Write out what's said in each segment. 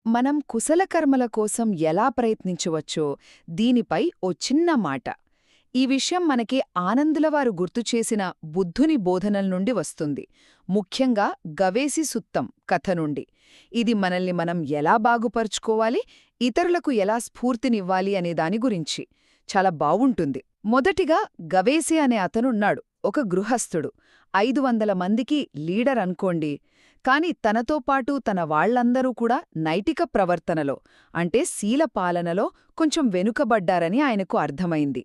మనం కుశలకర్మల కోసం ఎలా ప్రయత్నించవచ్చో దీనిపై ఓ చిన్న మాట. ఈ విషయం మనకి ఆనందులవారు గుర్తుచేసిన బుద్ధుని బోధనల నుండి వస్తుంది. ముఖ్యంగా గవేసి సుత్తం కథ నుండి. ఇది మనల్ని మనం ఎలా బాగుపరుచుకోవాలి, ఇతరులకు ఎలా స్ఫూర్తినివ్వాలి అనే దాని గురించి చాలా బావుంటుంది. మొదటిగా గవేసి అనే అతనున్నాడు, ఒక గృహస్థుడు. 500 మందికి లీడర్ అనుకోండి. కాని తనతో పాటు తన వాళ్లందరూ కూడా నైతిక ప్రవర్తనలో అంటే శీలపాలనలో కొంచెం వెనుకబడ్డారని ఆయనకు అర్థమైంది.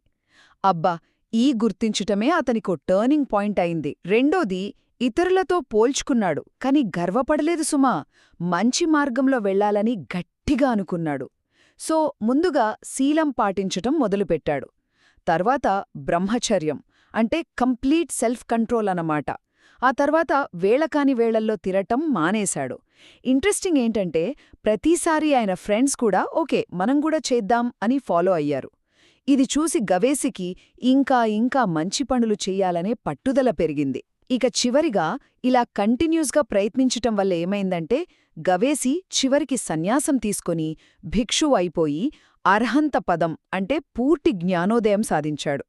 అబ్బా, ఈ గుర్తించుటమే అతనికో టర్నింగ్ పాయింట్ అయింది. రెండోది, ఇతరులతో పోల్చుకున్నాడు, కాని గర్వపడలేదు సుమా. మంచి మార్గంలో వెళ్లాలని గట్టిగా అనుకున్నాడు. సో ముందుగా శీలం పాటించటం మొదలుపెట్టాడు. తర్వాత బ్రహ్మచర్యం అంటే కంప్లీట్ సెల్ఫ్ కంట్రోల్ అన్నమాట. ఆ తర్వాత వేళకాని వేళల్లో తిరటం మానేశాడు. ఇంట్రెస్టింగ్ ఏంటంటే ప్రతిసారీ ఆయన ఫ్రెండ్స్ కూడా ఓకే మనం కూడా చేద్దాం అని ఫాలో అయ్యారు. ఇది చూసి గవేసికి ఇంకా ఇంకా మంచి పనులు చెయ్యాలనే పట్టుదల పెరిగింది. ఇక చివరిగా ఇలా కంటిన్యూస్గా ప్రయత్నించటం వల్ల ఏమైందంటే గవేసి చివరికి సన్యాసం తీసుకొని భిక్షువు అయిపోయి అర్హంత పదం అంటే పూర్తి జ్ఞానోదయం సాధించాడు.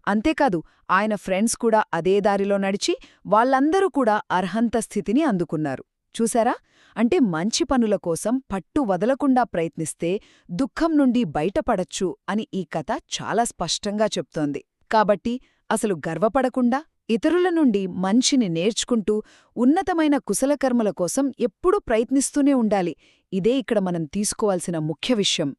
అంతేకాదు ఆయన ఫ్రెండ్స్ కూడా అదే దారిలో నడిచి వాళ్ళందరూ కూడా అర్హంత స్థితిని అందుకున్నారు. చూశారా? అంటే మంచి పనుల కోసం పట్టు వదలకుండా ప్రయత్నిస్తే దుఃఖం నుండి బయటపడచ్చు అని ఈ కథ చాలా స్పష్టంగా చెప్తోంది. కాబట్టి అసలు గర్వపడకుండా ఇతరుల నుండి మంచిని నేర్చుకుంటూ ఉన్నతమైన కుశలకర్మల కోసం ఎప్పుడూ ప్రయత్నిస్తూనే ఉండాలి. ఇదే ఇక్కడ మనం తీసుకోవాల్సిన ముఖ్య విషయం.